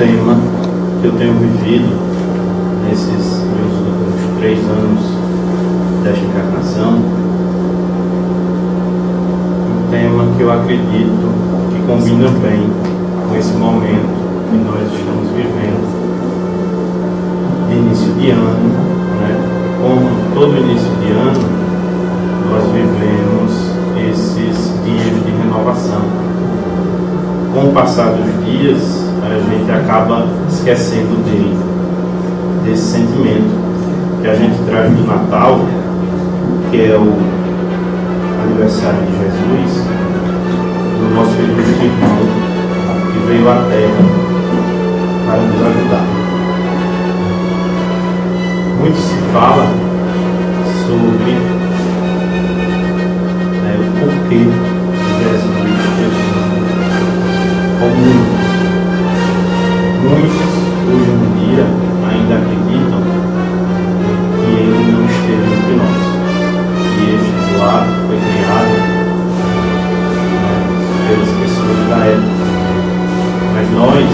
tema que eu tenho vivido nesses meus últimos 3 anos desta encarnação, um tema que eu acredito que combina bem com esse momento que nós estamos vivendo de início de ano, né? Como todo início de ano, nós vivemos esses dias de renovação. Com o passar dos dias, a gente acaba esquecendo desse sentimento que a gente traz do Natal, que é o aniversário de Jesus, do nosso ilustre irmão que veio à Terra para nos ajudar. Muito se fala sobre o porquê de Jesus comum. Muitos hoje em dia ainda acreditam que ele não esteve entre nós, que este lado foi criado pelas pessoas da época. Mas nós,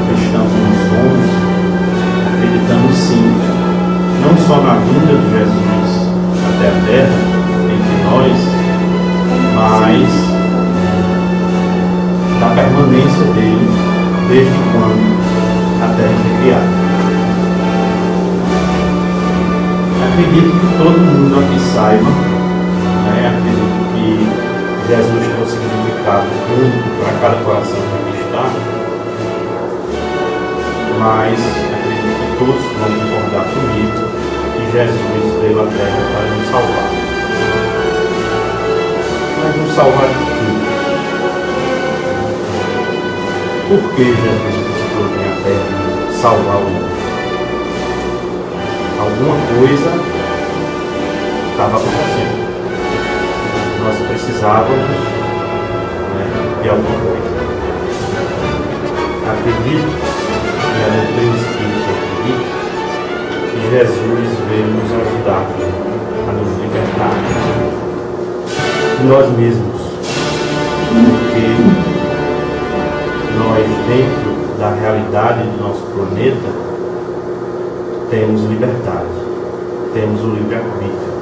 cristãos como somos, acreditamos sim, não só na vinda de Jesus até a terra, entre nós, mas da permanência dele desde quando a terra foi criada. Acredito que todo mundo aqui saiba, acredito que Jesus tem um significado único para cada coração que aqui está, mas acredito que todos vão concordar comigo que Jesus veio à terra para nos salvar. Mas nos salvar de quê? Por que Jesus precisou vir à terra e salvar o mundo? Alguma coisa estava acontecendo. Nós precisávamos de alguma coisa. Acredito, e a doutrina espírita acredita, que Jesus veio nos ajudar a nos libertar de nós mesmos. Porque nós, dentro da realidade do nosso planeta, temos liberdade, temos o livre-arbítrio,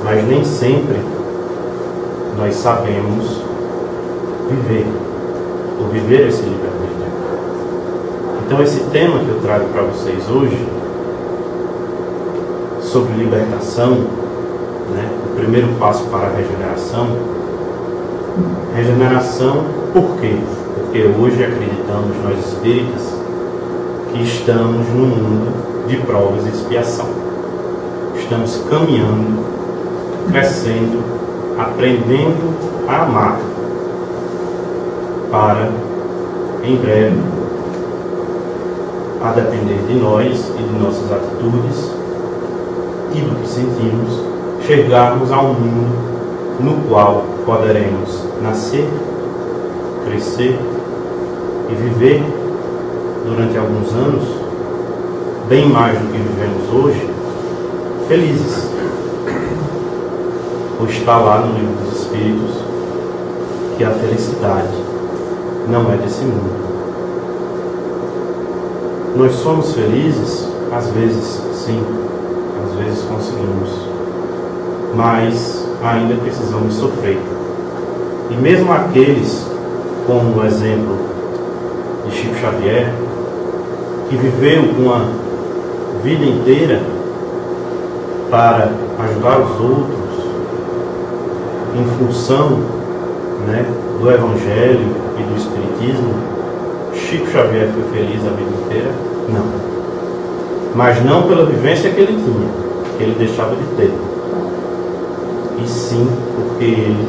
mas nem sempre nós sabemos viver esse livre-arbítrio. Então esse tema que eu trago para vocês hoje, sobre libertação, o primeiro passo para a regeneração. Regeneração, por quê? Porque hoje acreditamos, nós espíritas, que estamos num mundo de provas e expiação. Estamos caminhando, crescendo, aprendendo a amar, para, em breve, a depender de nós e de nossas atitudes e do que sentimos, chegarmos a um mundo no qual poderemos nascer, crescer e viver durante alguns anos, bem mais do que vivemos hoje, felizes. Pois está lá no livro dos Espíritos que a felicidade não é desse mundo. Nós somos felizes, às vezes sim, às vezes conseguimos, mas ainda precisamos sofrer. E mesmo aqueles, como o exemplo de Chico Xavier, que viveu uma vida inteira para ajudar os outros, em função do Evangelho e do Espiritismo, Chico Xavier foi feliz a vida inteira? Não. Mas não pela vivência que ele tinha, que ele deixava de ter, e sim porque ele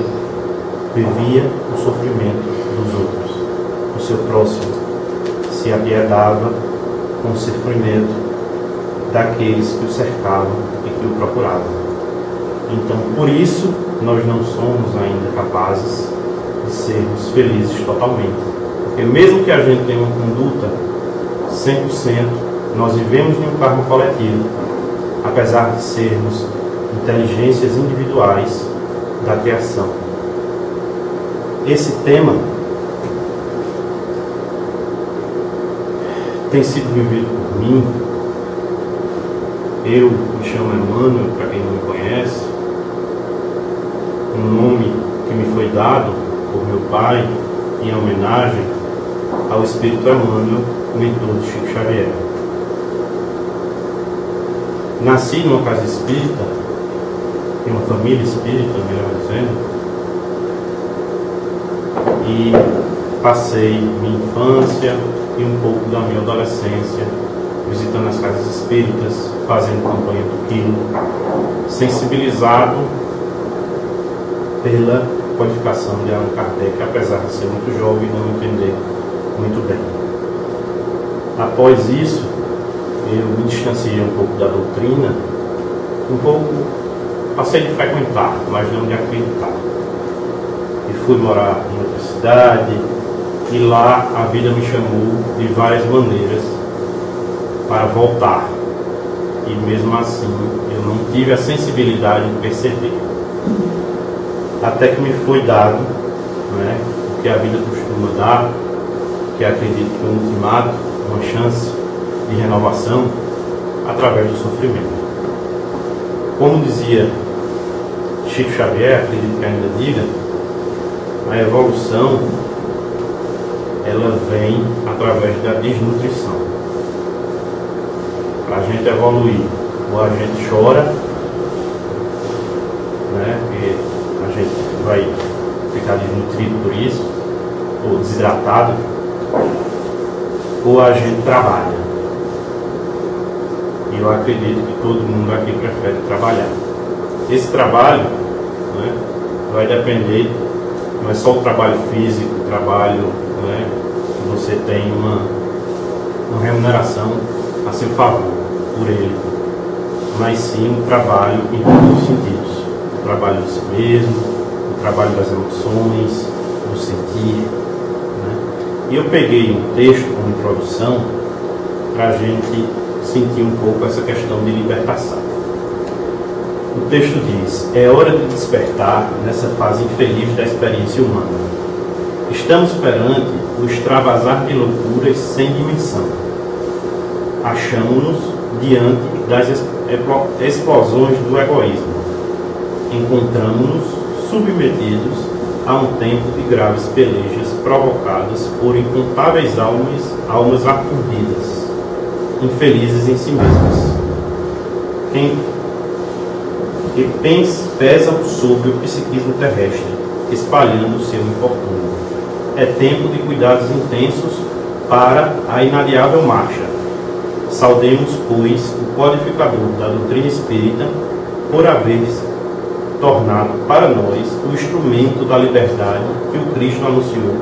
vivia o sofrimento dos outros, o seu próximo, se apiedava com o sofrimento daqueles que o cercavam e que o procuravam. Então, por isso, nós não somos ainda capazes de sermos felizes totalmente. Porque mesmo que a gente tenha uma conduta 100%, nós vivemos em um karma coletivo, apesar de sermos inteligências individuais da criação. Esse tema tem sido vivido por mim. Eu me chamo Emmanuel, para quem não me conhece, um nome que me foi dado por meu pai em homenagem ao Espírito Emmanuel, mentor de Chico Xavier. Nasci numa casa espírita, em uma família espírita, melhor dizendo, e passei minha infância e um pouco da minha adolescência visitando as casas espíritas, fazendo campanha do quilo, sensibilizado pela qualificação de Allan Kardec, apesar de ser muito jovem e não entender muito bem. Após isso, eu me distanciei um pouco da doutrina, passei de frequentar, mas não de acreditar. E fui morar em outra cidade, e lá a vida me chamou de várias maneiras para voltar. E mesmo assim, eu não tive a sensibilidade de perceber. Até que me foi dado, né, o que a vida costuma dar, que acredito que é um ultimato, uma chance de renovação, através do sofrimento. Como dizia Chico Xavier, acredito que ainda diga, a evolução ela vem através da desnutrição. Para a gente evoluir, ou a gente chora, né, porque a gente vai ficar desnutrido por isso, ou desidratado, ou a gente trabalha. E eu acredito que todo mundo aqui prefere trabalhar. Esse trabalho, né, vai depender, não é só o trabalho físico, o trabalho, né, que você tem uma remuneração a seu favor por ele, mas sim um trabalho em todos os sentidos. O trabalho de si mesmo, o trabalho das emoções, do sentir, né? E eu peguei um texto como introdução para a gente sentir um pouco essa questão de libertação. O texto diz: é hora de despertar nessa fase infeliz da experiência humana. Estamos perante o extravasar de loucuras sem dimensão. Achamos-nos diante das explosões do egoísmo. Encontramos-nos submetidos a um tempo de graves pelejas provocadas por incontáveis almas aturdidas, infelizes em si mesmas, que pesam sobre o psiquismo terrestre, espalhando o seu infortúnio. É tempo de cuidados intensos para a inadiável marcha. Saudemos, pois, o codificador da doutrina espírita por haver tornado para nós o instrumento da liberdade que o Cristo anunciou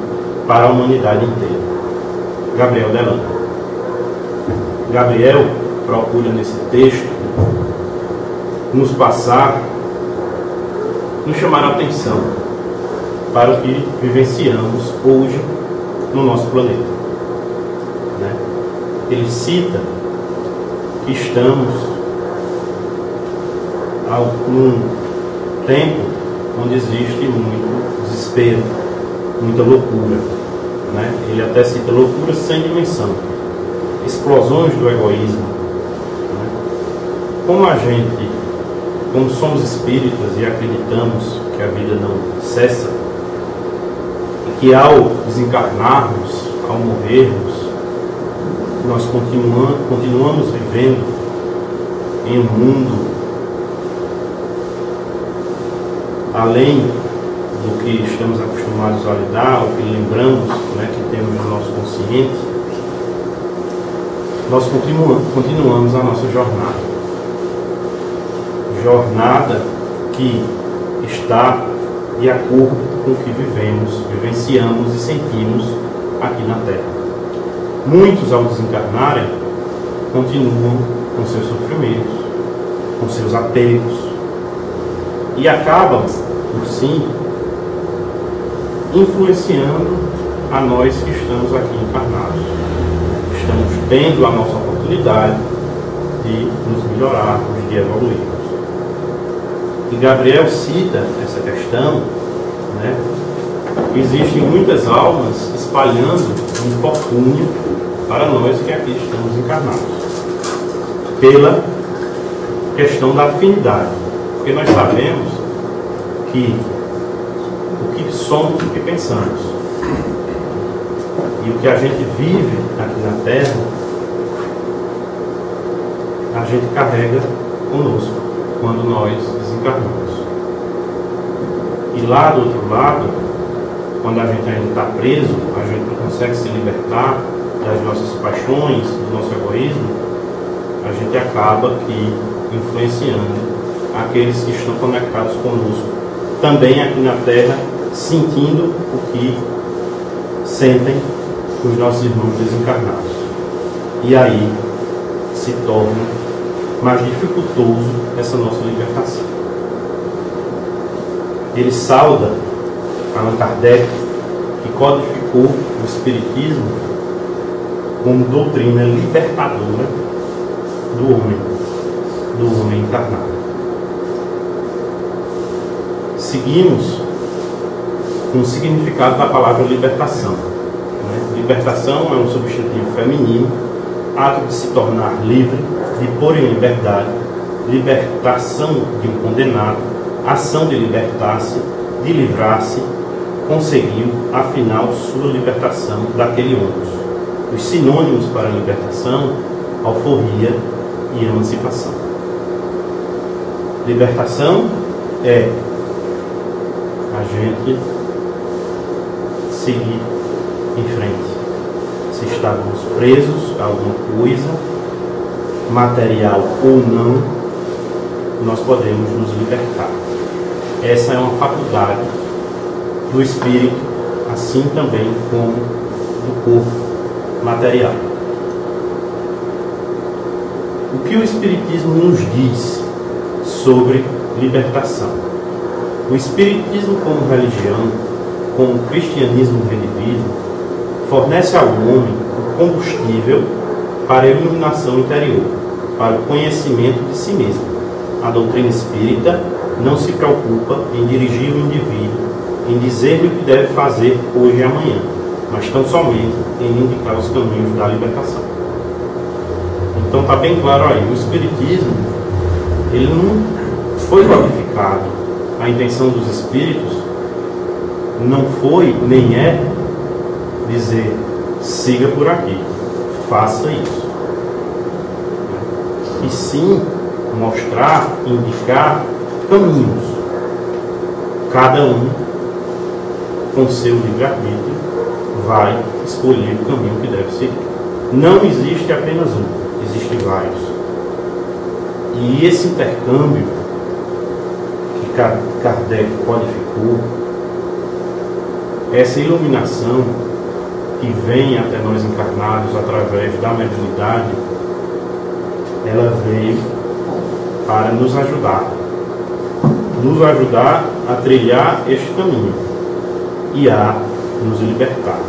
para a humanidade inteira. Gabriel Delano. Gabriel procura nesse texto nos chamar a atenção para o que vivenciamos hoje no nosso planeta, né? Ele cita que estamos num tempo onde existe muito desespero, muita loucura, né? Ele até cita loucura sem dimensão, explosões do egoísmo, né? Como somos espíritas e acreditamos que a vida não cessa, e que ao desencarnarmos, ao morrermos, nós continuamos vivendo em um mundo além do que estamos acostumados a lidar, o que lembramos, né, que temos no nosso consciente, nós continuamos a nossa jornada que está de acordo com o que vivenciamos e sentimos aqui na Terra. Muitos, ao desencarnarem, continuam com seus sofrimentos, com seus apegos, e acabam, por sim, influenciando a nós que estamos aqui encarnados. Estamos tendo a nossa oportunidade de nos melhorarmos, de evoluirmos. E Gabriel cita essa questão, né? Existem muitas almas espalhando um infortúnio para nós que aqui estamos encarnados, pela questão da afinidade, porque nós sabemos que o que somos, o que pensamos e o que a gente vive aqui na Terra, a gente carrega conosco quando nós desencarnamos. E lá do outro lado, quando a gente ainda está preso, a gente não consegue se libertar das nossas paixões, do nosso egoísmo, a gente acaba aqui influenciando aqueles que estão conectados conosco, também aqui na Terra, sentindo o que sentem os nossos irmãos desencarnados. E aí se torna mais dificultoso essa nossa libertação. Ele sauda Allan Kardec, que codificou o Espiritismo como doutrina libertadora do homem encarnado. Seguimos com o significado da palavra libertação. Libertação é um substantivo feminino, ato de se tornar livre, de pôr em liberdade, libertação de um condenado, ação de libertar-se, de livrar-se, conseguiu, afinal, sua libertação daquele ônus. Os sinônimos para libertação: alforria e emancipação. Libertação é a gente seguir em frente. Se estávamos presos a alguma coisa, material ou não, nós podemos nos libertar. Essa é uma faculdade do espírito, assim também como do corpo material. O que o Espiritismo nos diz sobre libertação? O Espiritismo, como religião, como cristianismo redivivo, fornece ao homem o combustível para a iluminação interior, para o conhecimento de si mesmo. A doutrina espírita não se preocupa em dirigir o indivíduo, em dizer-lhe o que deve fazer hoje e amanhã, mas tão somente em indicar os caminhos da libertação. Então está bem claro aí, o Espiritismo, ele não foi codificado. A intenção dos Espíritos não foi, nem é, dizer, siga por aqui, faça isso. E sim, mostrar, indicar caminhos. Cada um, com seu livre-arbítrio, vai escolher o caminho que deve seguir. Não existe apenas um, existem vários. E esse intercâmbio que Kardec codificou, essa iluminação que vem até nós encarnados através da mediunidade, ela veio para nos ajudar a trilhar este caminho e a nos libertar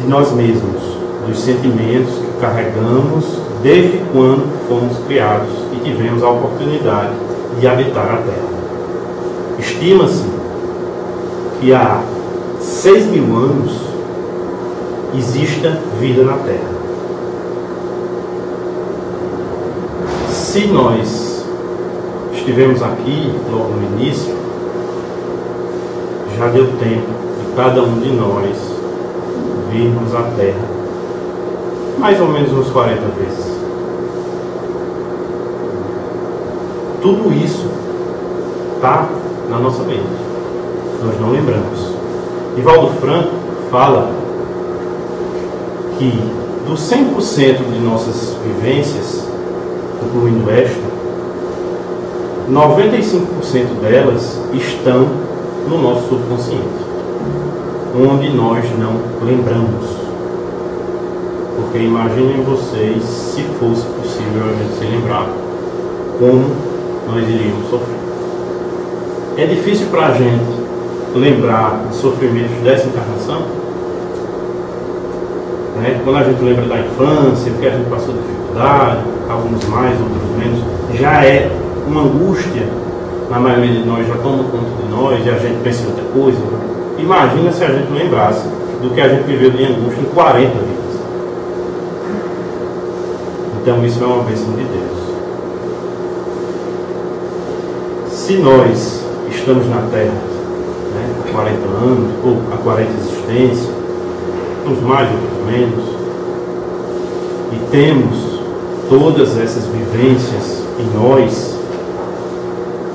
de nós mesmos, dos sentimentos que carregamos desde quando fomos criados e tivemos a oportunidade de habitar a Terra. Estima-se que há 6.000 anos exista vida na Terra. Se nós estivemos aqui logo no início, já deu tempo de cada um de nós virmos à Terra mais ou menos uns 40 vezes. Tudo isso está na nossa mente, nós não lembramos. Divaldo Franco fala que dos 100% de nossas vivências, incluindo esta, 95% delas estão no nosso subconsciente, onde nós não lembramos. Porque imaginem vocês, se fosse possível a gente se lembrar, como nós iríamos sofrer. É difícil para a gente lembrar de sofrimentos dessa encarnação, né? Quando a gente lembra da infância, porque a gente passou dificuldade, alguns mais, outros menos, já é uma angústia, na maioria de nós já toma conta de nós e a gente pensa em outra coisa. Imagina se a gente lembrasse do que a gente viveu de angústia em 40 vidas. Então isso é uma bênção de Deus. Se nós estamos na Terra, né, há 40 anos, ou há 40 existências, uns mais, outros menos, e temos todas essas vivências em nós,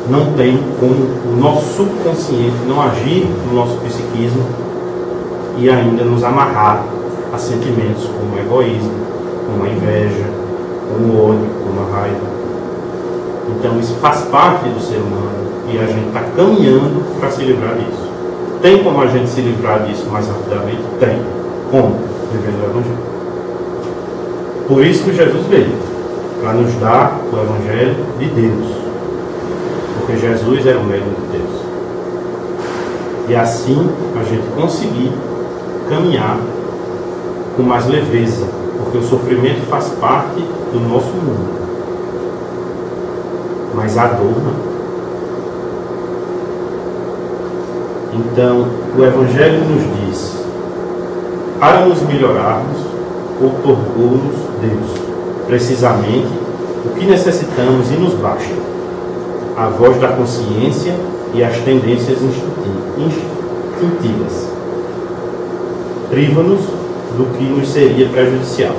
não tem como o nosso subconsciente não agir no nosso psiquismo e ainda nos amarrar a sentimentos como egoísmo, como a inveja, como o ódio, como a raiva. Então isso faz parte do ser humano e a gente está caminhando para se livrar disso. Tem como a gente se livrar disso mais rapidamente? Tem. Como? Vivendo o Evangelho. Por isso que Jesus veio, para nos dar o Evangelho de Deus. Porque Jesus era o médium de Deus. E assim a gente conseguir caminhar com mais leveza, porque o sofrimento faz parte do nosso mundo. Mas a dor não. Então, o Evangelho nos diz: para nos melhorarmos, outorgou-nos Deus, precisamente, o que necessitamos e nos basta: a voz da consciência e as tendências instintivas. Priva-nos do que nos seria prejudicial.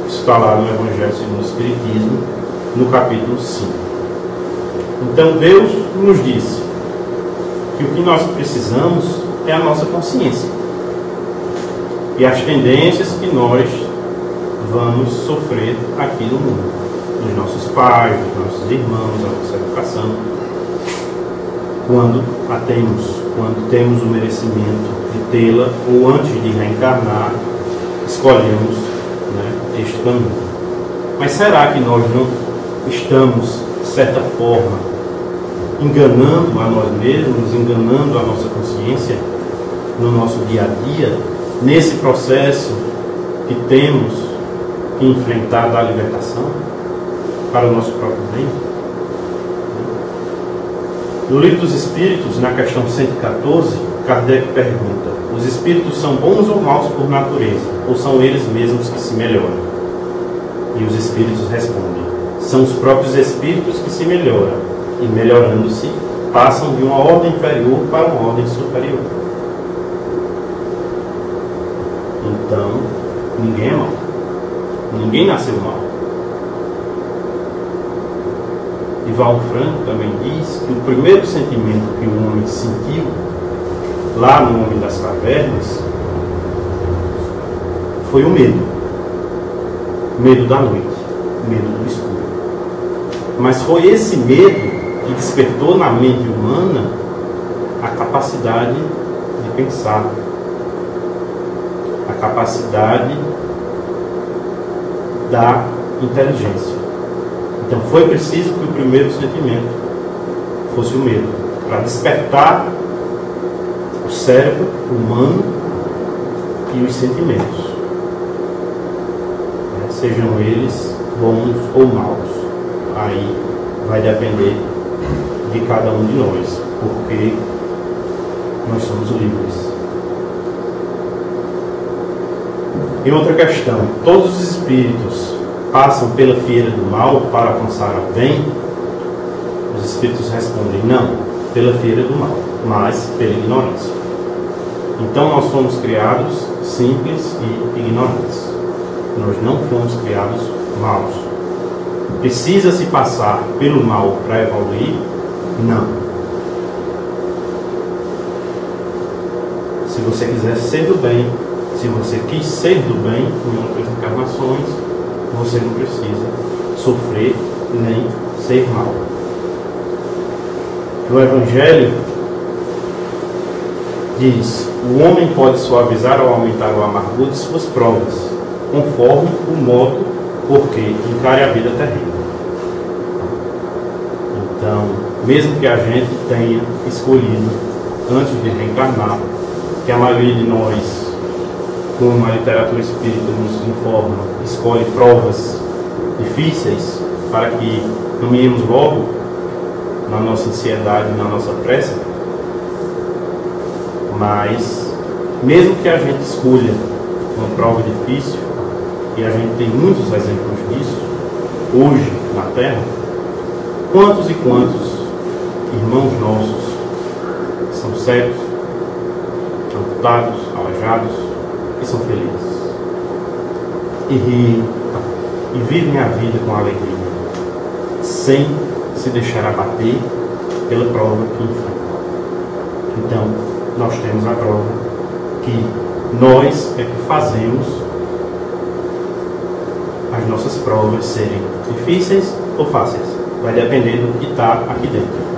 Isso está lá no Evangelho segundo o Espiritismo, no capítulo 5. Então Deus nos disse que o que nós precisamos é a nossa consciência e as tendências que nós vamos sofrer aqui no mundo, dos nossos pais, dos nossos irmãos, a nossa educação, quando a temos, quando temos o merecimento de tê-la, ou antes de reencarnar, escolhemos, né, este caminho. Mas será que nós não estamos, de certa forma, enganando a nós mesmos, enganando a nossa consciência no nosso dia a dia, nesse processo que temos que enfrentar da libertação para o nosso próprio bem? No Livro dos Espíritos, na questão 114, Kardec pergunta: os espíritos são bons ou maus por natureza, ou são eles mesmos que se melhoram? E os espíritos respondem: são os próprios espíritos que se melhoram, e melhorando-se, passam de uma ordem inferior para uma ordem superior. Então, ninguém é mau. Ninguém nasceu mau. Divaldo Franco também diz que o primeiro sentimento que o homem sentiu lá no Homem das Cavernas foi o medo. Medo da noite, medo do escuro. Mas foi esse medo que despertou na mente humana a capacidade de pensar, a capacidade da inteligência. Então foi preciso que o primeiro sentimento fosse o medo, para despertar o cérebro humano e os sentimentos, né? Sejam eles bons ou maus. Aí vai depender de cada um de nós, porque nós somos livres. E outra questão: todos os espíritos passam pela fieira do mal para alcançar o bem? Os espíritos respondem: não, pela fieira do mal, mas pela ignorância. Então nós fomos criados simples e ignorantes. Nós não fomos criados maus. Precisa-se passar pelo mal para evoluir? Não. Se você quiser ser do bem, se você quis ser do bem em outras encarnações, você não precisa sofrer nem ser mal. O Evangelho diz: o homem pode suavizar ou aumentar o amargor de suas provas, conforme o modo porque encare a vida terrena. Então, mesmo que a gente tenha escolhido, antes de reencarnar, que a maioria de nós, como a literatura espírita nos informa, escolhe provas difíceis para que caminhemos logo na nossa ansiedade, na nossa pressa, mas mesmo que a gente escolha uma prova difícil, e a gente tem muitos exemplos disso, hoje na Terra, quantos e quantos irmãos nossos são cegos, amputados, aleijados e são felizes. E riem, e vivem a vida com alegria, sem se deixar abater pela prova que enfrentam. Então, nós temos a prova que nós é que fazemos as nossas provas serem difíceis ou fáceis. Vai depender do que está aqui dentro.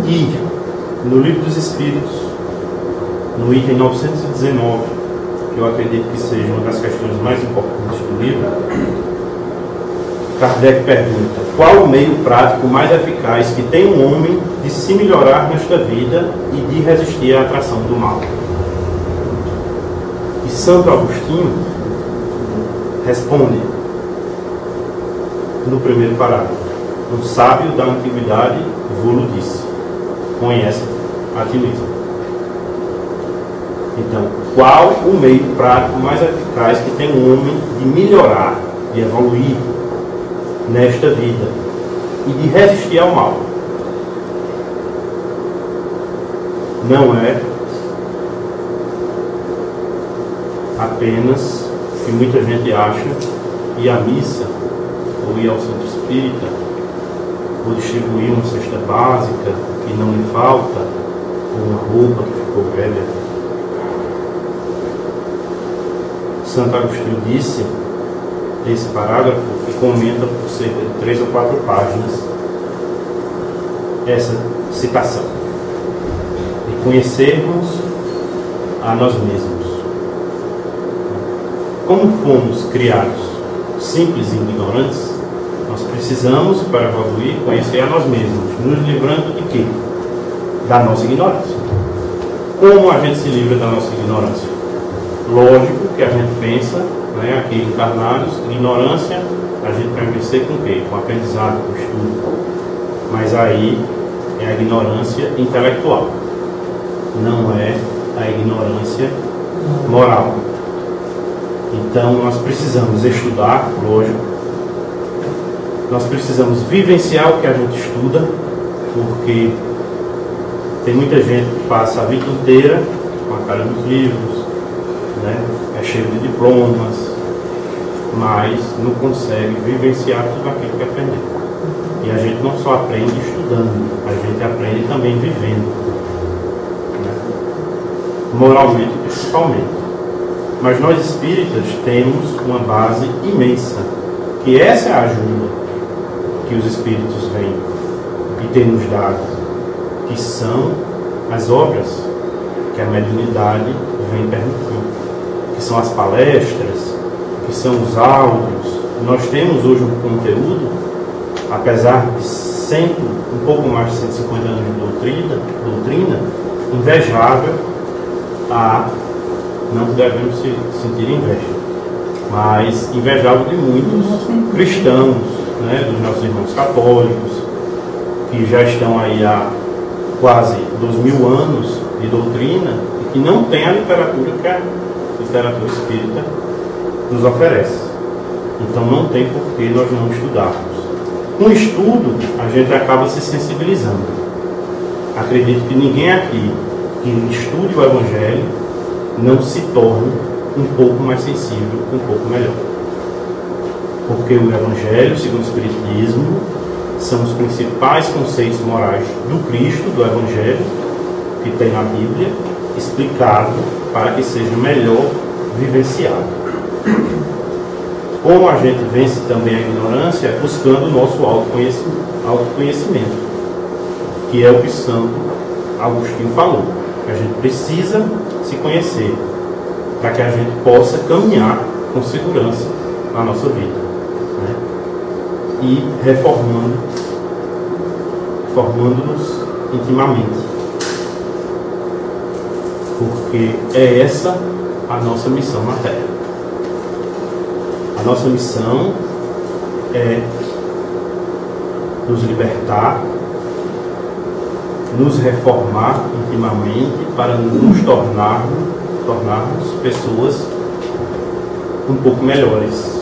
E no Livro dos Espíritos, no item 919, que eu acredito que seja uma das questões mais importantes do livro, Kardec pergunta: qual o meio prático mais eficaz que tem um homem de se melhorar nesta vida e de resistir à atração do mal? E Santo Agostinho responde no primeiro parágrafo: um sábio da antiguidade vô-lo disse, conhece a ti mesmo. Então, qual o meio prático mais eficaz que tem um homem de melhorar, de evoluir nesta vida e de resistir ao mal? Não é apenas que muita gente acha ir à missa ou ir ao centro espírita ou distribuir uma cesta básica que não lhe falta, ou uma roupa que ficou velha. Santo Agostinho disse esse parágrafo e comenta por cerca de 3 ou 4 páginas essa citação: de conhecermos a nós mesmos. Como fomos criados simples e ignorantes, nós precisamos, para evoluir, conhecer a nós mesmos, nos livrando de quê? Da nossa ignorância. Como a gente se livra da nossa ignorância? Lógico que a gente pensa, né, aqui encarnados, ignorância, a gente vai vencer com o quê? Com aprendizado, com estudo. Mas aí é a ignorância intelectual, não é a ignorância moral. Então nós precisamos estudar, lógico, nós precisamos vivenciar o que a gente estuda, porque tem muita gente que passa a vida inteira com a cara nos livros, né? É cheio de diplomas, mas não consegue vivenciar tudo aquilo que aprendeu. E a gente não só aprende estudando, a gente aprende também vivendo, né? Moralmente principalmente. Mas nós espíritas temos uma base imensa, que essa é a ajuda que os espíritos vêm e têm nos dado, que são as obras que a mediunidade vem permitindo, que são as palestras, que são os áudios. Nós temos hoje um conteúdo, apesar de um pouco mais de 150 anos de doutrina, invejável. Não devemos se sentir inveja, mas invejável de muitos cristãos, né, dos nossos irmãos católicos, que já estão aí há quase 2000 anos de doutrina e que não tem a literatura que a literatura espírita nos oferece. Então não tem por que nós não estudarmos. Com o estudo, a gente acaba se sensibilizando. Acredito que ninguém aqui que estude o Evangelho não se torne um pouco mais sensível, um pouco melhor. Porque o Evangelho, segundo o Espiritismo, são os principais conceitos morais do Cristo, do Evangelho, que tem na Bíblia, explicado para que seja melhor vivenciado. Como a gente vence também a ignorância? Buscando o nosso autoconhecimento, que é o que Santo Agostinho falou. A gente precisa se conhecer para que a gente possa caminhar com segurança na nossa vida, né? E formando-nos intimamente, porque é essa a nossa missão na Terra. A nossa missão é nos libertar, nos reformar intimamente para nos tornarmos tornarmos pessoas um pouco melhores.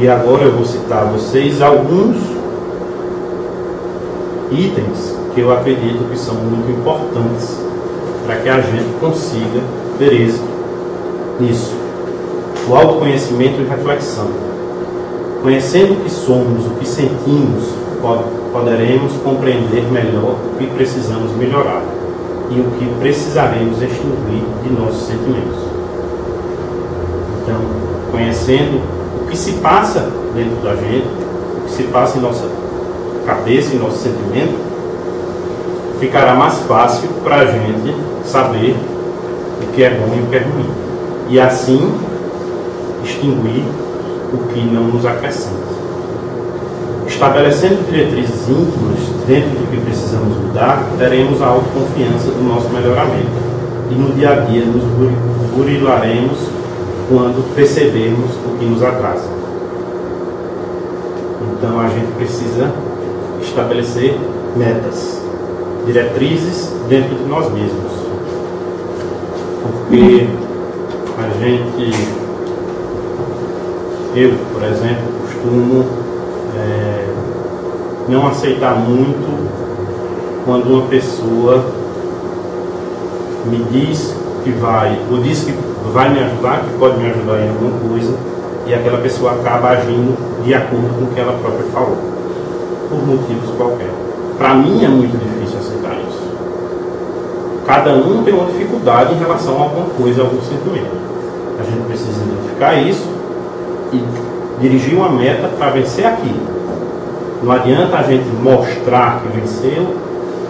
E agora eu vou citar a vocês alguns itens que eu acredito que são muito importantes para que a gente consiga ter êxito nisso. O autoconhecimento e reflexão. Conhecendo o que somos, o que sentimos, poderemos compreender melhor o que precisamos melhorar e o que precisaremos extinguir de nossos sentimentos. Então, conhecendo o que se passa dentro da gente, o que se passa em nossa cabeça, em nosso sentimento, ficará mais fácil para a gente saber o que é bom e o que é ruim. E assim, extinguir o que não nos acrescenta. Estabelecendo diretrizes íntimas dentro do que precisamos mudar, teremos a autoconfiança do nosso melhoramento. E no dia a dia nos burilaremos quando percebermos o que nos atrasa. Então a gente precisa estabelecer metas, diretrizes dentro de nós mesmos. Porque a gente, eu, por exemplo, costumo não aceitar muito quando uma pessoa me diz que vai, ou diz que vai me ajudar, que pode me ajudar em alguma coisa, e aquela pessoa acaba agindo de acordo com o que ela própria falou, por motivos qualquer. Para mim é muito difícil aceitar isso. Cada um tem uma dificuldade em relação a alguma coisa, a algum sentimento. A gente precisa identificar isso e dirigir uma meta para vencer aquilo. Não adianta a gente mostrar que venceu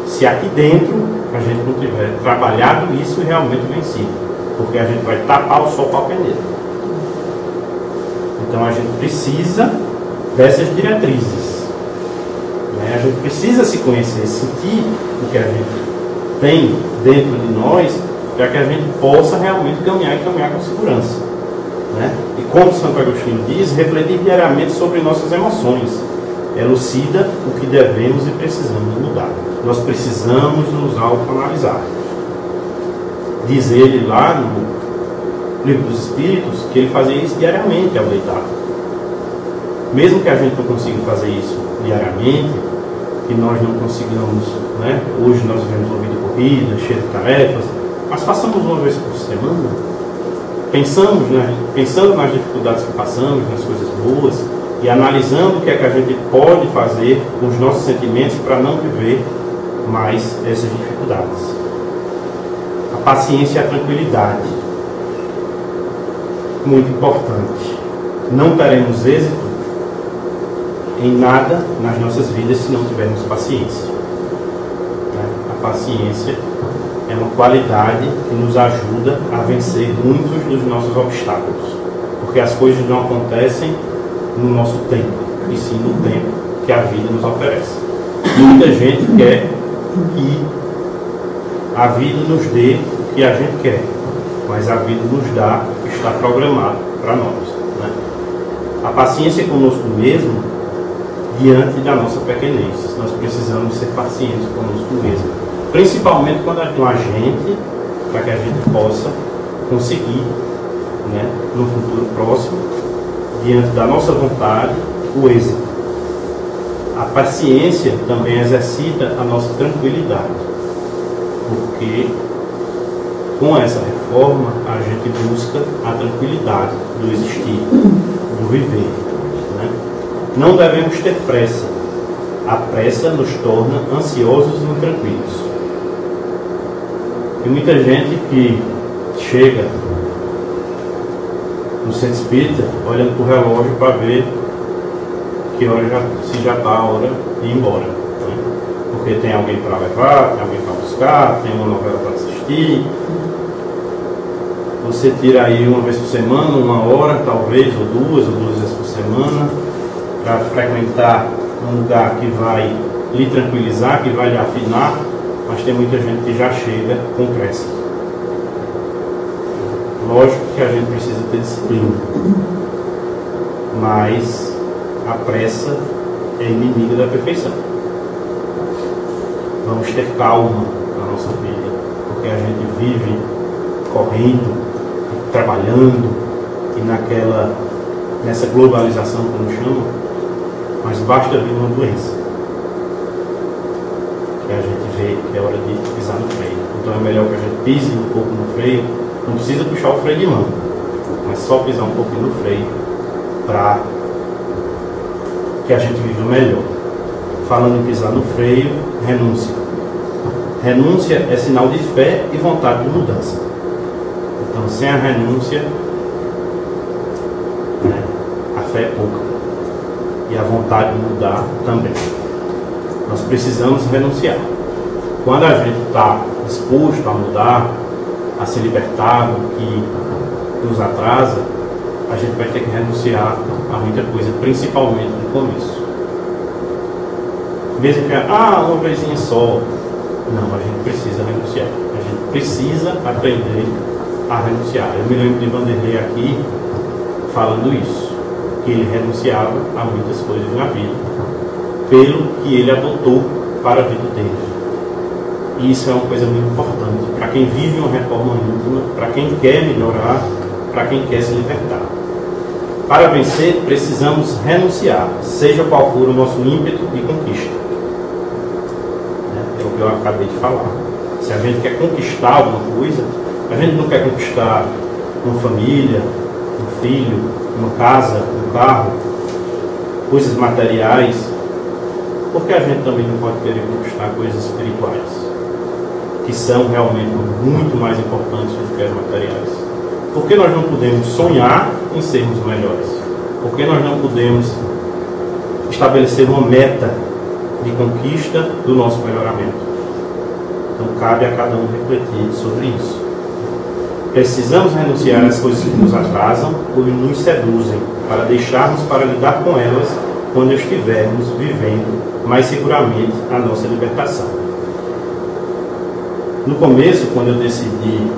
se aqui dentro a gente não tiver trabalhado isso e realmente vencido, porque a gente vai tapar o sol para a peneira. Então a gente precisa dessas diretrizes, né? A gente precisa se conhecer, sentir o que a gente tem dentro de nós, para que a gente possa realmente caminhar e caminhar com segurança, né? E como Santo Agostinho diz, refletir diariamente sobre nossas emoções. Elucida o que devemos e precisamos mudar. Nós precisamos nos autoanalisar. Diz ele lá no Livro dos Espíritos que ele fazia isso diariamente ao deitar. Mesmo que a gente não consiga fazer isso diariamente, que nós não consigamos, né? Hoje nós vivemos uma vida corrida, cheia de tarefas, mas façamos uma vez por semana, pensando nas dificuldades que passamos, nas coisas boas, e analisando o que é que a gente pode fazer com os nossos sentimentos para não viver mais essas dificuldades. A paciência e a tranquilidade. Muito importante. Não teremos êxito em nada nas nossas vidas se não tivermos paciência. A paciência é uma qualidade que nos ajuda a vencer muitos dos nossos obstáculos, porque as coisas não acontecem no nosso tempo, e sim no tempo que a vida nos oferece. Muita gente quer que a vida nos dê o que a gente quer, mas a vida nos dá o que está programado para nós, né? A paciência conosco mesmo, diante da nossa pequenez. Nós precisamos ser pacientes conosco mesmo, principalmente quando é com a gente, para que a gente possa conseguir, né, no futuro próximo, diante da nossa vontade, o êxito. A paciência também exercita a nossa tranquilidade, porque com essa reforma a gente busca a tranquilidade do existir, do viver, né? Não devemos ter pressa. A pressa nos torna ansiosos e intranquilos. Tem muita gente que chega no centro espírita olhando para o relógio para ver que hora se já está a hora de ir embora, né? Porque tem alguém para levar, tem alguém para buscar, tem uma novela para assistir. Você tira aí uma vez por semana, uma hora talvez, ou duas vezes por semana, para frequentar um lugar que vai lhe tranquilizar, que vai lhe afinar, mas tem muita gente que já chega com pressa. Lógico que a gente precisa ter disciplina, mas a pressa é inimiga da perfeição. Vamos ter calma, na nossa vida, porque a gente vive correndo, trabalhando e nessa globalização, como chama, mas basta vir uma doença que a gente vê que é hora de pisar no freio. Então é melhor que a gente pise um pouco no freio, não precisa puxar o freio de mão, mas só pisar um pouquinho no freio para que a gente viva melhor. Falando em pisar no freio, renúncia. Renúncia é sinal de fé e vontade de mudança. Então, sem a renúncia, a fé é pouca. E a vontade de mudar também. Nós precisamos renunciar. Quando a gente está disposto a mudar, a se libertar do que nos atrasa, a gente vai ter que renunciar a muita coisa, principalmente no começo. Mesmo que uma vezinha só, não, a gente precisa renunciar. A gente precisa aprender a renunciar. Eu me lembro de Vanderlei aqui falando isso, que ele renunciava a muitas coisas na vida, pelo que ele adotou para a vida dele. E isso é uma coisa muito importante para quem vive uma reforma íntima, para quem quer melhorar, para quem quer se libertar. Para vencer, precisamos renunciar, seja qual for o nosso ímpeto de conquista. É o que eu acabei de falar. Se a gente quer conquistar alguma coisa, a gente não quer conquistar uma família, um filho, uma casa, um carro, coisas materiais, porque a gente também não pode querer conquistar coisas espirituais, que são realmente muito mais importantes do que as materiais. Por que nós não podemos sonhar em sermos melhores? Por que nós não podemos estabelecer uma meta de conquista do nosso melhoramento? Então cabe a cada um refletir sobre isso. Precisamos renunciar às coisas que nos atrasam ou nos seduzem, para deixarmos para lidar com elas quando estivermos vivendo mais seguramente a nossa libertação. No começo, quando eu decidi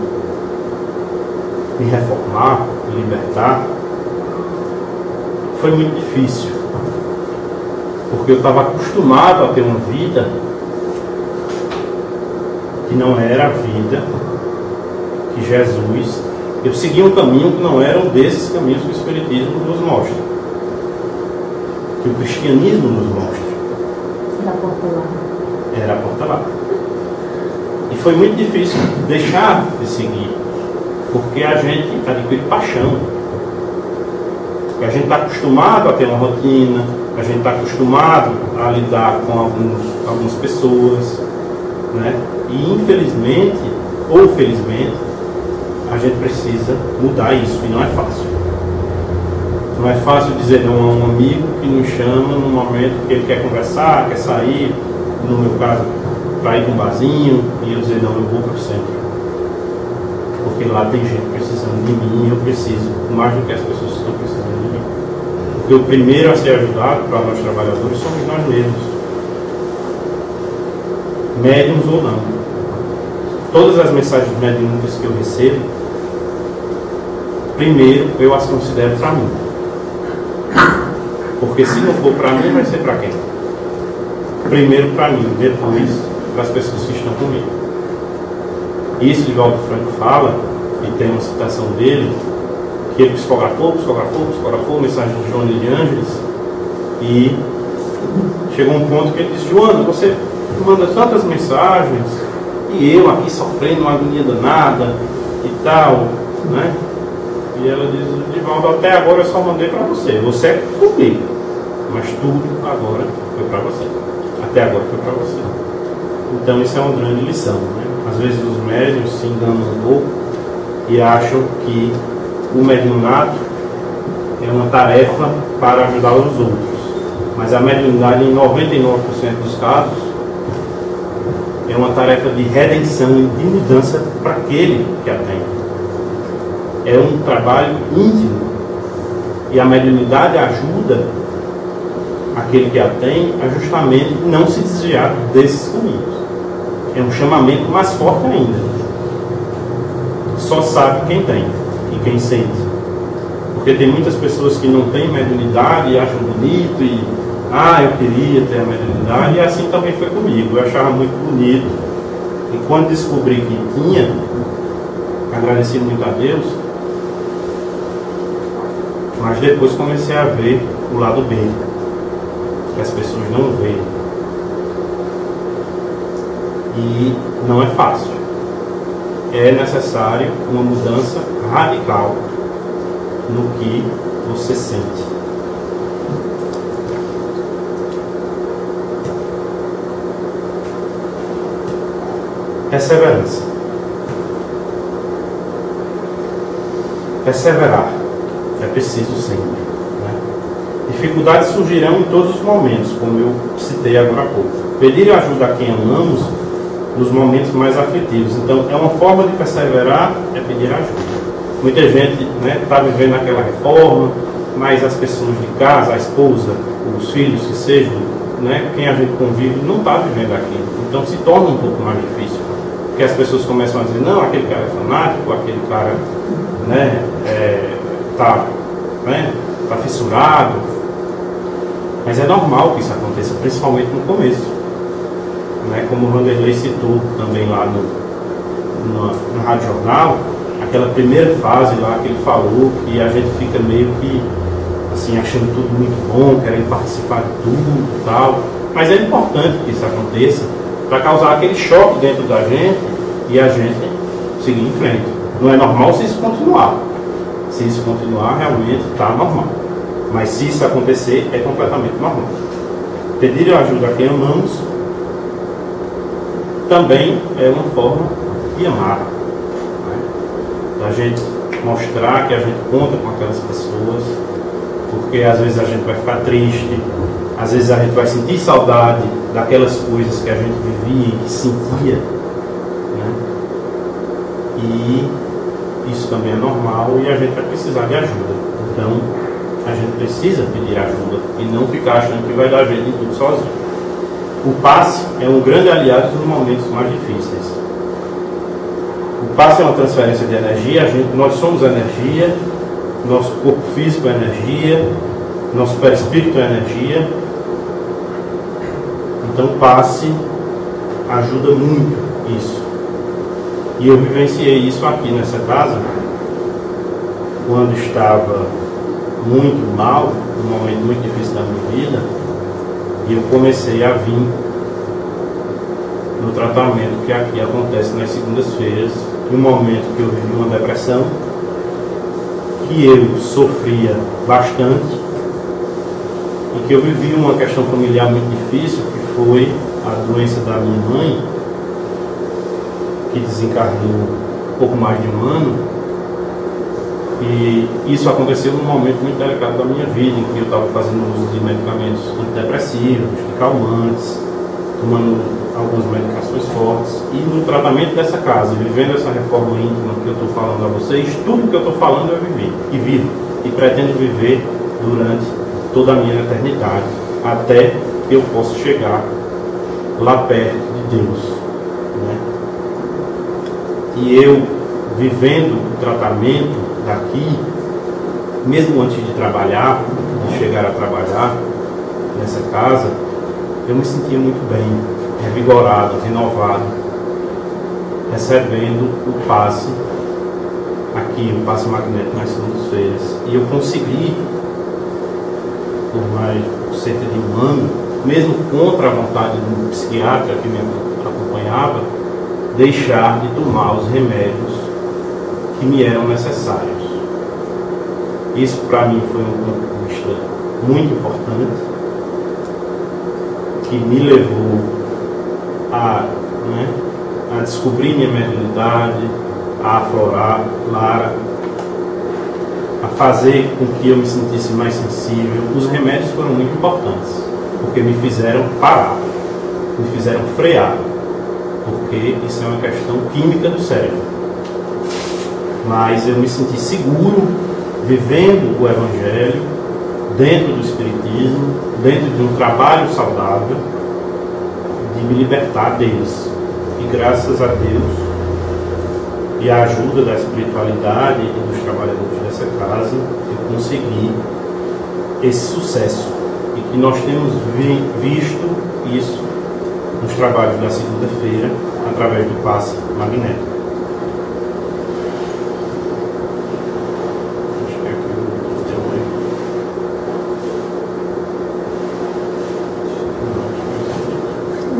me reformar, me libertar, foi muito difícil, porque eu estava acostumado a ter uma vida que não era a vida que Jesus... Eu segui um caminho que não era um desses caminhos que o Espiritismo nos mostra, que o cristianismo nos mostra. Era a porta lá. E foi muito difícil deixar de seguir, porque a gente adquire paixão. Porque a gente está acostumado a ter uma rotina, a gente está acostumado a lidar com algumas pessoas, né? E infelizmente, ou felizmente, a gente precisa mudar isso, e não é fácil. Não é fácil dizer não a um amigo que nos chama no momento que ele quer conversar, quer sair, no meu caso, para ir para um barzinho, e eu dizer não, eu vou para o centro. Porque lá tem gente precisando de mim, e eu preciso, mais do que as pessoas estão precisando de mim. Porque o primeiro a ser ajudado para nós trabalhadores somos nós mesmos. Médiums ou não. Todas as mensagens mediúnicas que eu recebo, primeiro eu as considero para mim. Porque se não for para mim, vai ser para quem? Primeiro para mim, depois para as pessoas que estão comigo. Isso Divaldo Franco fala, e tem uma citação dele, que ele psicografou mensagem de Joana de Ângeles, e chegou um ponto que ele disse: Joana, você manda tantas mensagens, e eu aqui sofrendo uma agonia danada e tal, né? E ela diz: Divaldo, até agora eu só mandei para você. Você é comigo, mas tudo agora foi para você. Até agora foi para você. Então isso é uma grande lição, né? Às vezes os médiuns se enganam um pouco e acham que o mediunato é uma tarefa para ajudar os outros. Mas a mediunidade, em 99% dos casos, é uma tarefa de redenção e de mudança para aquele que a tem. É um trabalho íntimo. E a mediunidade ajuda aquele que a tem a justamente não se desviar desses caminhos. É um chamamento mais forte ainda. Só sabe quem tem e quem sente. Porque tem muitas pessoas que não têm mediunidade e acham bonito e eu queria ter a mediunidade, e assim também foi comigo. Eu achava muito bonito E quando descobri que tinha, agradeci muito a Deus, mas depois comecei a ver o lado B, que as pessoas não veem. E não é fácil. É necessário uma mudança radical no que você sente. Perseverança. Perseverar é preciso sempre, né? Dificuldades surgirão em todos os momentos, como eu citei agora há pouco. Pedir ajuda a quem amamos nos momentos mais aflitivos. Então, é uma forma de perseverar, é pedir ajuda. Muita gente está vivendo aquela reforma, mas as pessoas de casa, a esposa, os filhos que sejam, quem a gente convive, não está vivendo aquilo. Então, se torna um pouco mais difícil. Porque as pessoas começam a dizer, não, aquele cara é fanático, aquele cara tá fissurado. Mas é normal que isso aconteça, principalmente no começo. Como o Vanderlei citou também lá no Rádio Jornal, aquela primeira fase lá que ele falou, que a gente fica meio que assim, achando tudo muito bom, querendo participar de tudo e tal. Mas é importante que isso aconteça para causar aquele choque dentro da gente e a gente seguir em frente. Não é normal se isso continuar. Se isso continuar, realmente está normal. Mas se isso acontecer, é completamente normal. Pedir ajuda a quem amamos também é uma forma de amar. Da gente mostrar que a gente conta com aquelas pessoas, porque às vezes a gente vai ficar triste, às vezes a gente vai sentir saudade daquelas coisas que a gente vivia e que sentia, e isso também é normal e a gente vai precisar de ajuda. Então a gente precisa pedir ajuda e não ficar achando que vai dar jeito em tudo sozinho. O passe é um grande aliado nos momentos mais difíceis. O passe é uma transferência de energia. Nós somos energia, nosso corpo físico é energia, nosso perispírito é energia. Então o passe ajuda muito isso. E eu vivenciei isso aqui nessa casa, quando estava muito mal, num momento muito difícil da minha vida, e eu comecei a vir no tratamento que aqui acontece nas segundas-feiras, em um momento que eu vivi uma depressão, que eu sofria bastante, e que eu vivi uma questão familiar muito difícil, que foi a doença da minha mãe, que desencarnou há pouco mais de um ano. E isso aconteceu num momento muito delicado da minha vida, em que eu estava fazendo uso de medicamentos antidepressivos, de calmantes, tomando algumas medicações fortes. E no tratamento dessa casa, vivendo essa reforma íntima que eu estou falando a vocês, tudo que eu estou falando eu vivi, e vivo, e pretendo viver durante toda a minha eternidade, até que eu possa chegar lá perto de Deus. E eu, vivendo o tratamento daqui, mesmo antes de trabalhar, de chegar a trabalhar nessa casa, eu me sentia muito bem, revigorado, renovado, recebendo o passe aqui, o passe magnético nas segundas-feiras. E eu consegui, por cerca de um ano, mesmo contra a vontade do psiquiatra que me acompanhava, deixar de tomar os remédios que me eram necessários. Isso para mim foi uma conquista muito importante, que me levou a descobrir minha mediunidade, a aflorar, a fazer com que eu me sentisse mais sensível. Os remédios foram muito importantes, porque me fizeram parar, me fizeram frear, porque isso é uma questão química do cérebro. Mas eu me senti seguro vivendo o Evangelho, dentro do Espiritismo, dentro de um trabalho saudável, de me libertar deles. E graças a Deus e a ajuda da espiritualidade e dos trabalhadores dessa casa, eu consegui esse sucesso. E que nós temos visto isso nos trabalhos da segunda-feira através do passe magnético.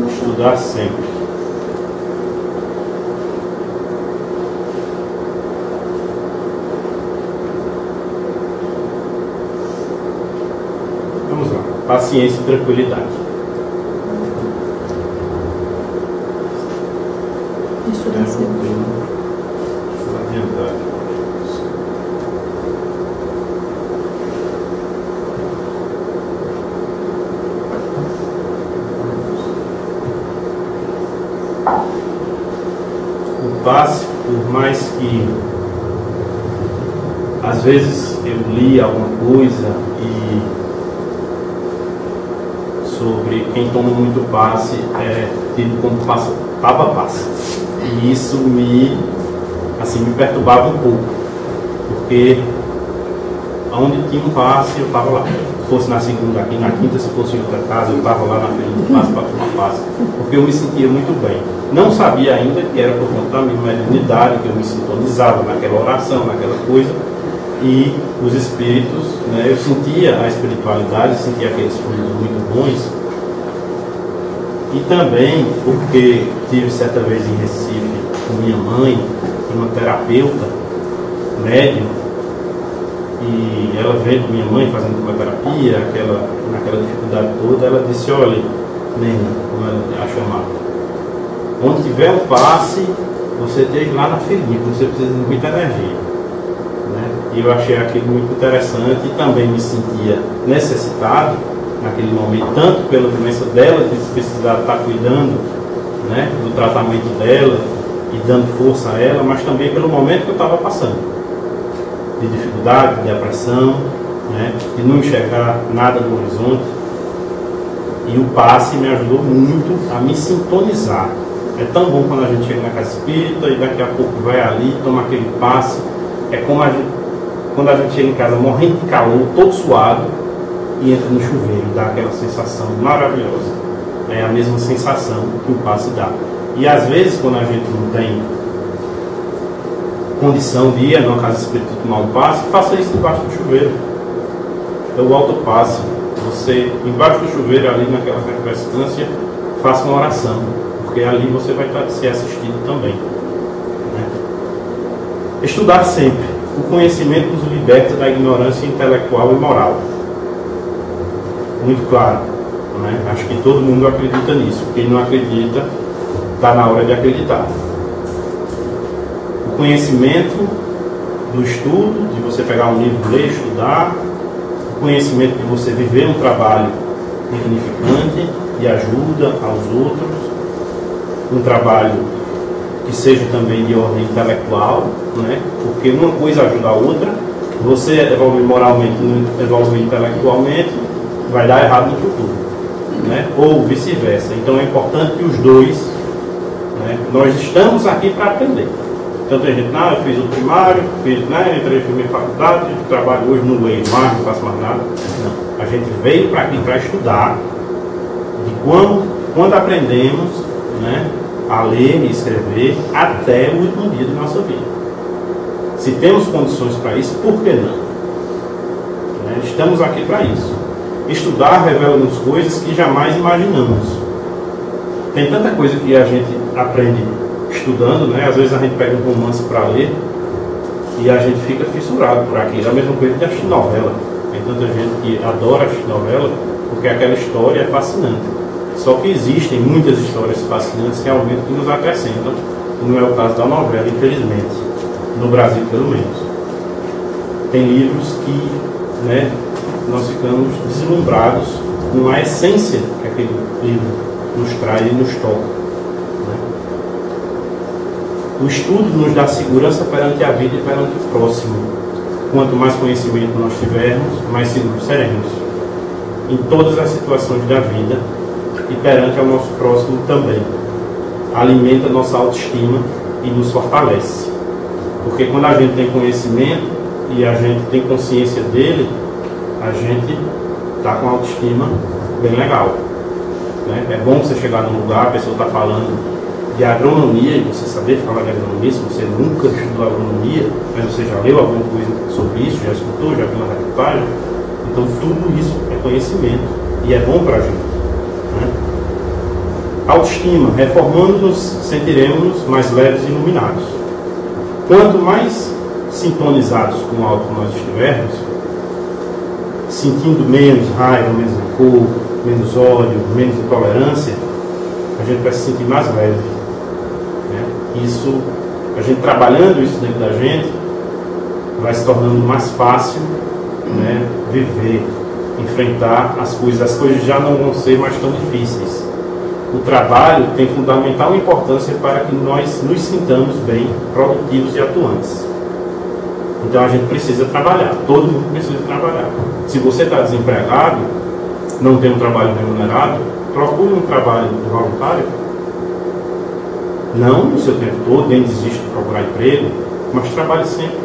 Estudar sempre. Vamos lá. Paciência e tranquilidade. Estudar sempre. Vou adiantar. O passe, por mais que às vezes eu li alguma coisa sobre quem toma muito passe é tido como passe. E isso me perturbava um pouco, porque onde tinha um passe eu estava lá. Se fosse na segunda aqui, na quinta, se fosse em outra casa, eu estava lá na frente do passe para tomar passe, porque eu me sentia muito bem. Não sabia ainda que era por conta da minha mediunidade, que eu me sintonizava naquela oração, naquela coisa, e os espíritos, né, eu sentia a espiritualidade, sentia aqueles fluidos muito bons, e também porque tive certa vez em Recife com minha mãe, uma terapeuta, médium, e ela vendo minha mãe fazendo uma terapia, naquela dificuldade toda, ela disse: olha, Nena, como ela a chamava, onde tiver um passe, você esteja lá na feirinha, você precisa de muita energia. Né? E eu achei aquilo muito interessante e também me sentia necessitado naquele momento, tanto pela doença dela, de precisar estar cuidando, né, do tratamento dela e dando força a ela, mas também pelo momento que eu estava passando, de dificuldade, de depressão, né, de não enxergar nada no horizonte. E o passe me ajudou muito a me sintonizar. É tão bom quando a gente chega na casa espírita e daqui a pouco vai ali, toma aquele passe. É como quando a gente chega em casa morrendo de calor, todo suado, e entra no chuveiro, dá aquela sensação maravilhosa. É a mesma sensação que o passe dá. E às vezes, quando a gente não tem condição de ir numa casa espírita tomar um passe, faça isso debaixo do chuveiro. É o autopasse. Você, embaixo do chuveiro, ali naquela circunstância, faça uma oração, porque ali você vai estar se assistindo também. Né? Estudar sempre. O conhecimento nos liberta da ignorância intelectual e moral. Muito claro. Né? Acho que todo mundo acredita nisso. Quem não acredita, está na hora de acreditar. O conhecimento do estudo, de você pegar um livro, ler, estudar. O conhecimento de você viver um trabalho dignificante, de ajuda aos outros. Um trabalho que seja também de ordem intelectual, né? Porque uma coisa ajuda a outra. Você evolui moralmente, não evolui intelectualmente, vai dar errado no futuro, né? Ou vice-versa. Então é importante que os dois, né? Nós estamos aqui para aprender. Então tem gente, eu fiz o primário, entrei na minha faculdade, trabalho hoje no meio mais, não faço mais nada. Não. A gente veio para aqui para estudar, de quando aprendemos, né, a ler e escrever até o último dia da nossa vida. Se temos condições para isso, por que não? Né? Estamos aqui para isso. Estudar revela-nos coisas que jamais imaginamos. Tem tanta coisa que a gente aprende estudando, né? Às vezes a gente pega um romance para ler e a gente fica fissurado por aquilo. É a mesma coisa que a novela. Tem tanta gente que adora a novela porque aquela história é fascinante. Só que existem muitas histórias fascinantes realmente que nos acrescentam. Não é o caso da novela, infelizmente. No Brasil, pelo menos. Tem livros que, né, nós ficamos deslumbrados com a essência que aquele livro nos traz e nos toca. Né? O estudo nos dá segurança perante a vida e perante o próximo. Quanto mais conhecimento nós tivermos, mais seguros seremos. Em todas as situações da vida e perante ao nosso próximo também. Alimenta nossa autoestima e nos fortalece. Porque quando a gente tem conhecimento e a gente tem consciência dele, a gente está com a autoestima bem legal. Né? É bom você chegar num lugar, a pessoa está falando de agronomia, e você saber falar de agronomia, se você nunca estudou agronomia, mas você já leu alguma coisa sobre isso, já escutou, já viu uma reportagem. Então tudo isso é conhecimento e é bom para a gente. Né? Autoestima, reformando-nos, sentiremos-nos mais leves e iluminados. Quanto mais sintonizados com o alto nós estivermos, sentindo menos raiva, menos rancor, menos ódio, menos intolerância, a gente vai se sentir mais leve. Né? Isso, a gente trabalhando isso dentro da gente, vai se tornando mais fácil, né, viver, enfrentar as coisas já não vão ser mais tão difíceis. O trabalho tem fundamental importância para que nós nos sintamos bem, produtivos e atuantes. Então a gente precisa trabalhar, todo mundo precisa trabalhar. Se você está desempregado, não tem um trabalho remunerado, procure um trabalho voluntário. Não no seu tempo todo, nem desista de procurar emprego, mas trabalhe sempre.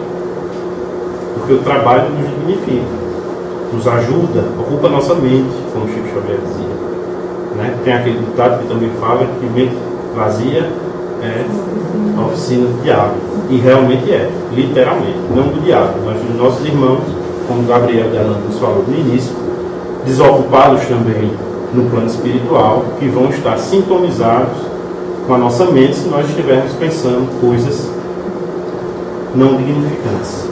Porque o trabalho nos dignifica, nos ajuda, ocupa nossa mente, como Chico Xavier dizia. Né? Tem aquele ditado que também fala que mente vazia é a oficina do diabo. E realmente é, literalmente, não do diabo, mas dos nossos irmãos, como Gabriel Delano nos falou no início, desocupados também no plano espiritual, que vão estar sintonizados com a nossa mente se nós estivermos pensando coisas não dignificantes.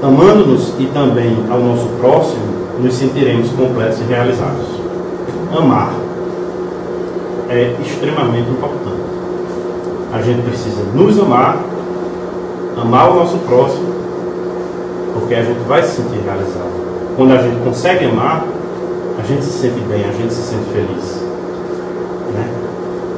Amando-nos e também ao nosso próximo, nos sentiremos completos e realizados. Amar é extremamente importante. A gente precisa nos amar, amar o nosso próximo, porque a gente vai se sentir realizado. Quando a gente consegue amar, a gente se sente bem, a gente se sente feliz. Né?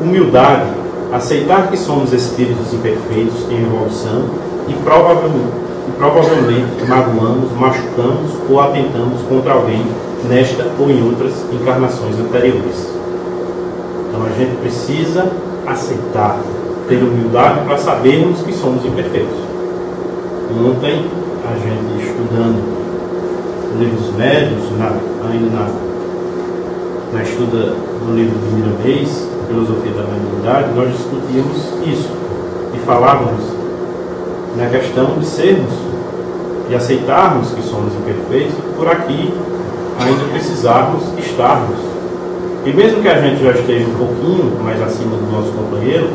Humildade, aceitar que somos espíritos imperfeitos em evolução e provavelmente magoamos, machucamos ou atentamos contra alguém nesta ou em outras encarnações anteriores. Então a gente precisa aceitar, ter humildade para sabermos que somos imperfeitos. Ontem, a gente estudando o livro dos médiuns, ainda na estuda do livro de Miramês, Filosofia da Mediunidade, nós discutíamos isso e falávamos na questão de sermos e aceitarmos que somos imperfeitos, por aqui ainda precisarmos estarmos. E mesmo que a gente já esteja um pouquinho mais acima do nosso companheiro,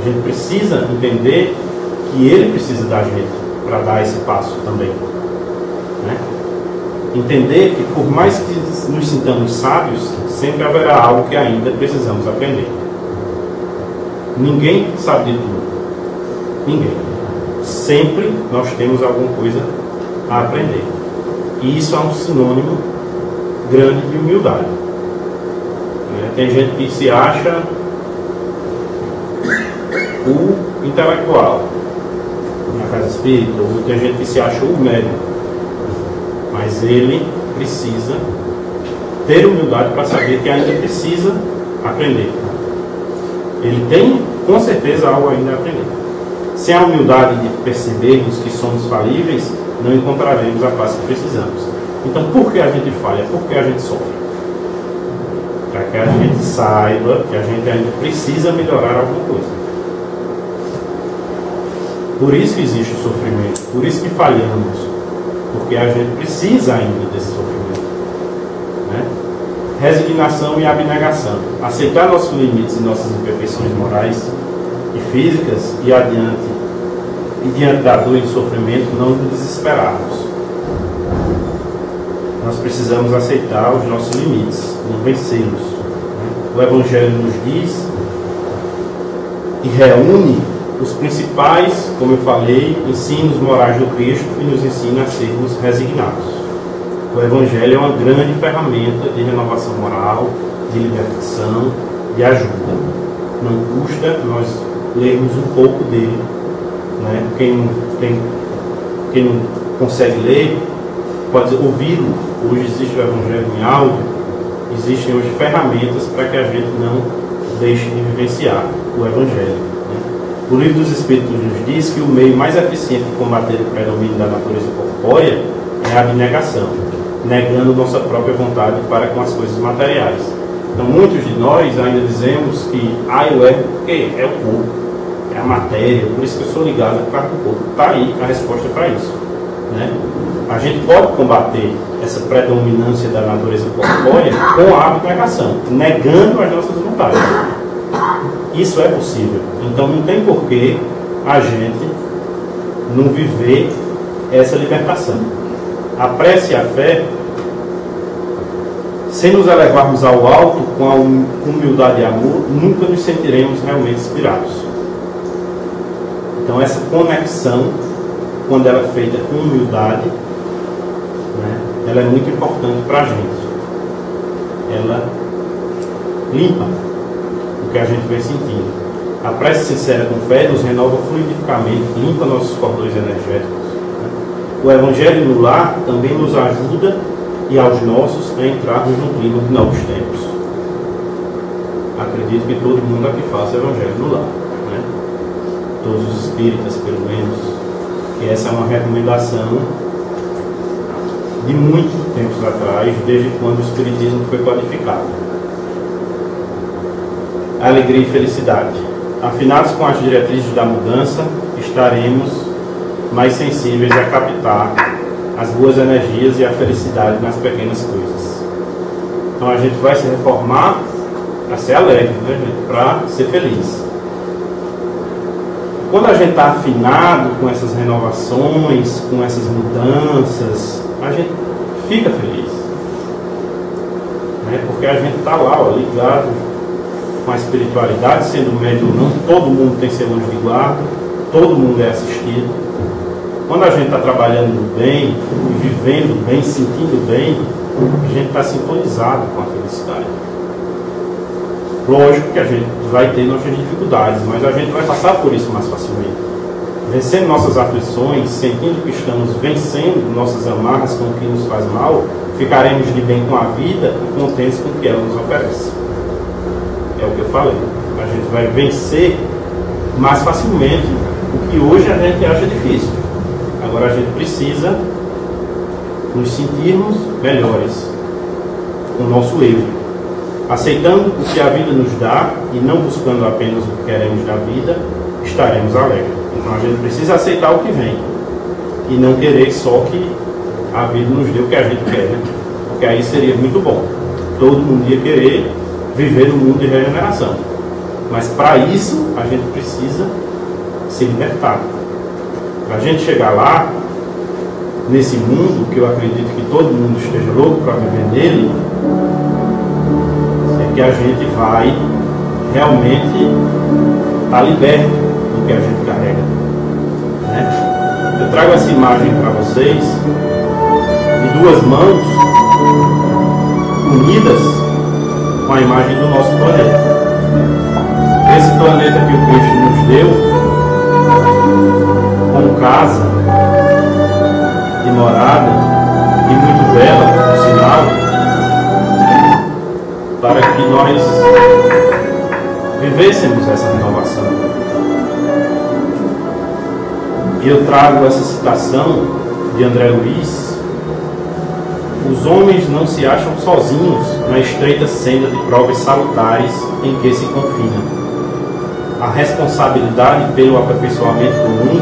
a gente precisa entender que ele precisa da gente para dar esse passo também. Né? Entender que por mais que nos sintamos sábios, sempre haverá algo que ainda precisamos aprender. Ninguém sabe de tudo. Ninguém. Sempre nós temos alguma coisa a aprender. E isso é um sinônimo grande de humildade. Tem gente que se acha o intelectual na casa espírita, ou tem gente que se acha o médico. Mas ele precisa ter humildade para saber que ainda precisa aprender. Ele tem, com certeza, algo ainda a aprender. Sem a humildade de percebermos que somos falíveis, não encontraremos a paz que precisamos. Então, por que a gente falha? Por que a gente sofre? Para que a gente saiba que a gente ainda precisa melhorar alguma coisa. Por isso que existe o sofrimento, por isso que falhamos, porque a gente precisa ainda desse sofrimento. Né? Resignação e abnegação. Aceitar nossos limites e nossas imperfeições morais e físicas e diante da dor e do sofrimento, não nos desesperarmos. Nós precisamos aceitar os nossos limites, não vencê-los. Né? O Evangelho nos diz e reúne os principais, como eu falei, ensinos morais do Cristo e nos ensina a sermos resignados. O Evangelho é uma grande ferramenta de renovação moral, de libertação, de ajuda. Não custa nós lermos um pouco dele. Né? Quem não consegue ler, pode ouvi-lo. Hoje existe o Evangelho em áudio, existem hoje ferramentas para que a gente não deixe de vivenciar o Evangelho. Né? O Livro dos Espíritos nos diz que o meio mais eficiente de combater o predomínio da natureza corpórea é a abnegação. negando nossa própria vontade para com as coisas materiais. Então muitos de nós ainda dizemos que eu erro porque é o corpo, é a matéria, por isso que eu sou ligado para o corpo. Está aí a resposta para isso, né? A gente pode combater essa predominância da natureza corpórea com a abnegação, negando as nossas vontades. Isso é possível. Então não tem porquê a gente não viver essa libertação. A prece e a fé, se nos elevarmos ao alto com a humildade e amor, nunca nos sentiremos realmente inspirados. Então essa conexão, quando ela é feita com humildade, né, ela é muito importante para a gente. Ela limpa o que a gente vem sentindo. A prece sincera com fé nos renova fluidificamente, limpa nossos cordões energéticos. O Evangelho no lar também nos ajuda e aos nossos a entrarmos no clima de novos tempos. Acredito que todo mundo aqui faça Evangelho no lar, né? Todos os espíritas, pelo menos. Que essa é uma recomendação de muitos tempos atrás, desde quando o Espiritismo foi codificado. Alegria e felicidade. Afinados com as diretrizes da mudança, estaremos mais sensíveis a captar as boas energias e a felicidade nas pequenas coisas. Então a gente vai se reformar para ser alegre, né, gente? Para ser feliz. Quando a gente está afinado com essas renovações, com essas mudanças, a gente fica feliz, né? Porque a gente está lá, ligado com a espiritualidade, sendo médium ou não, todo mundo tem seu anjo de guarda, todo mundo é assistido. Quando a gente está trabalhando bem, vivendo bem, sentindo bem, a gente está sintonizado com a felicidade. Lógico que a gente vai ter nossas dificuldades, mas a gente vai passar por isso mais facilmente. Vencendo nossas aflições, sentindo que estamos vencendo nossas amarras com o que nos faz mal, ficaremos de bem com a vida e contentes com o que ela nos oferece. É o que eu falei. A gente vai vencer mais facilmente o que hoje a gente acha difícil. Agora a gente precisa nos sentirmos melhores com o nosso eu, aceitando o que a vida nos dá e não buscando apenas o que queremos da vida, estaremos alegres. Então a gente precisa aceitar o que vem e não querer só que a vida nos dê o que a gente quer, né? Porque aí seria muito bom. Todo mundo ia querer viver no mundo de regeneração, mas para isso a gente precisa se libertar. Para a gente chegar lá, nesse mundo, que eu acredito que todo mundo esteja louco para viver nele, é que a gente vai realmente estar liberto do que a gente carrega, né? Eu trago essa imagem para vocês de duas mãos unidas com a imagem do nosso planeta. Esse planeta que o Cristo nos deu, com casa e morada, e muito bela, por sinal, para que nós vivêssemos essa renovação. E eu trago essa citação de André Luiz: os homens não se acham sozinhos na estreita senda de provas salutares em que se confinam. A responsabilidade pelo aperfeiçoamento comum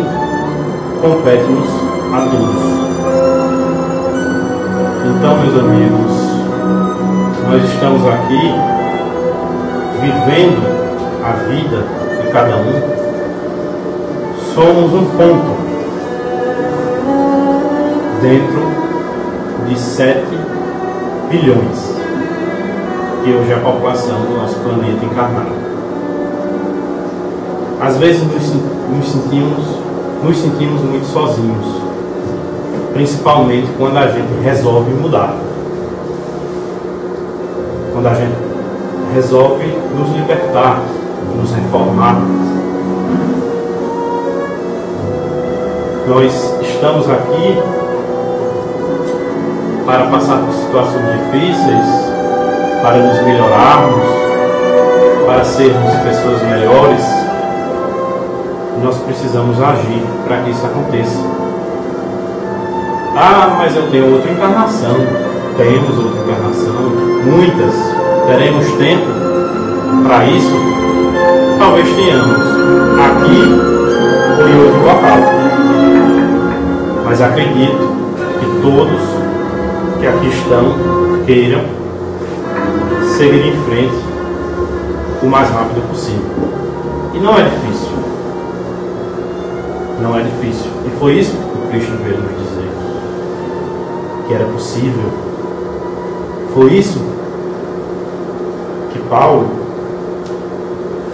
compete-nos a todos. Então, meus amigos, nós estamos aqui vivendo a vida de cada um. Somos um ponto dentro de 7 bilhões, que hoje é a população do nosso planeta encarnado. Às vezes nos sentimos muito sozinhos, principalmente quando a gente resolve mudar, quando a gente resolve nos libertar, nos reformar. Nós estamos aqui para passar por situações difíceis, para nos melhorarmos, para sermos pessoas melhores. Nós precisamos agir para que isso aconteça. Ah, mas eu tenho outra encarnação. temos outra encarnação, muitas, teremos tempo para isso? Talvez tenhamos, aqui ou em outro local. Mas acredito que todos que aqui estão queiram seguir em frente o mais rápido possível. E não é difícil. Não é difícil. E foi isso que o Cristo veio nos dizer. Que era possível. Foi isso que Paulo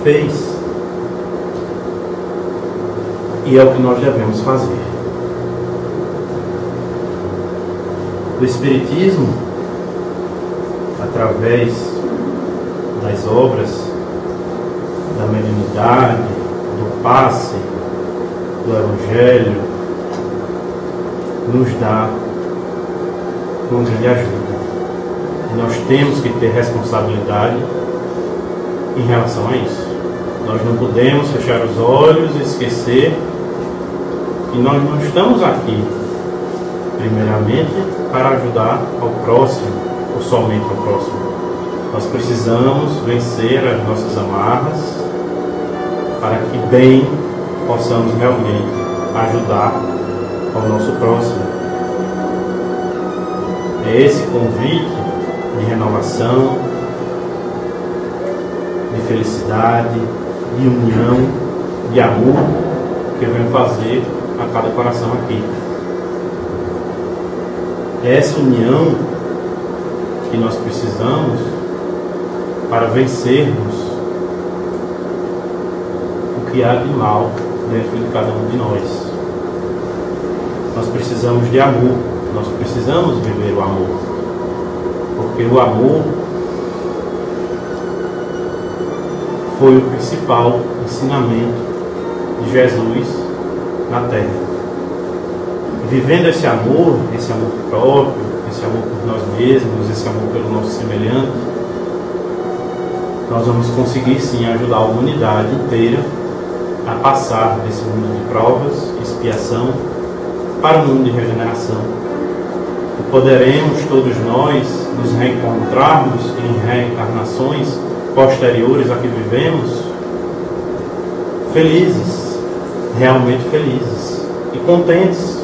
fez. E é o que nós devemos fazer. O Espiritismo, através das obras, da mediunidade, do passe, do Evangelho, nos dá uma grande ajuda. E nós temos que ter responsabilidade em relação a isso. Nós não podemos fechar os olhos e esquecer que nós não estamos aqui, primeiramente, para ajudar ao próximo, ou somente ao próximo. Nós precisamos vencer as nossas amarras para que bem possamos realmente ajudar ao nosso próximo. É esse convite de renovação, de felicidade, de união, de amor que eu venho fazer a cada coração aqui. É essa união que nós precisamos para vencermos o que há de mal dentro de cada um de nós. Nós precisamos de amor, nós precisamos viver o amor, porque o amor foi o principal ensinamento de Jesus na Terra. E vivendo esse amor próprio, esse amor por nós mesmos, esse amor pelo nosso semelhante, nós vamos conseguir sim ajudar a humanidade inteira a passar desse mundo de provas, expiação, para um mundo de regeneração. E poderemos todos nós nos reencontrarmos em reencarnações posteriores a que vivemos, felizes, realmente felizes e contentes,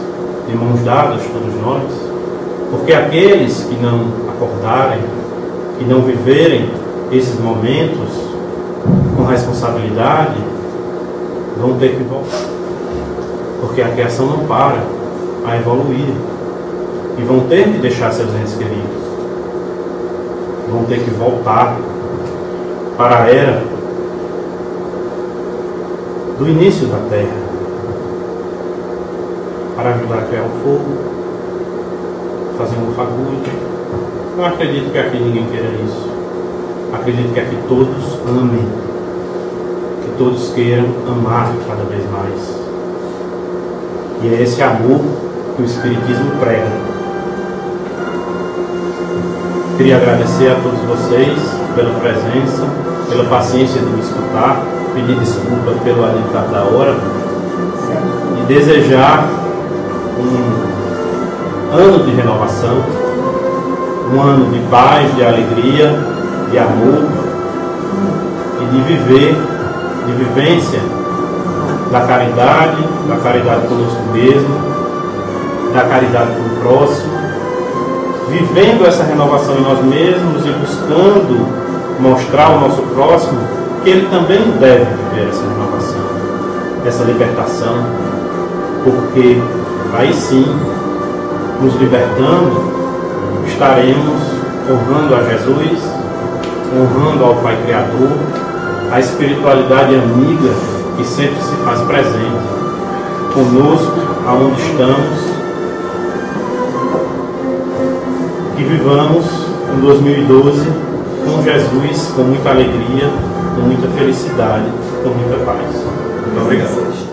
de mãos dadas todos nós, porque aqueles que não acordarem, que não viverem esses momentos com responsabilidade, vão ter que voltar, porque a criação não para a evoluir, e vão ter que deixar seus entes queridos, vão ter que voltar para a era do início da Terra, para ajudar a criar um fogo, fazer um fagulho. Não acredito que aqui ninguém queira isso. Acredito que aqui todos amem, que todos queiram amar cada vez mais. E é esse amor que o Espiritismo prega. Queria agradecer a todos vocês pela presença, pela paciência de me escutar, pedir desculpa pelo adiantar da hora e desejar um ano de renovação, um ano de paz, de alegria, de amor e de viver, de vivência da caridade conosco mesmo, da caridade com o próximo, vivendo essa renovação em nós mesmos e buscando mostrar ao nosso próximo que ele também deve viver essa renovação, essa libertação, porque aí sim, nos libertando, estaremos honrando a Jesus, honrando ao Pai Criador, a espiritualidade amiga que sempre se faz presente conosco, aonde estamos, que vivamos em 2012 com Jesus, com muita alegria, com muita felicidade, com muita paz. Muito obrigado.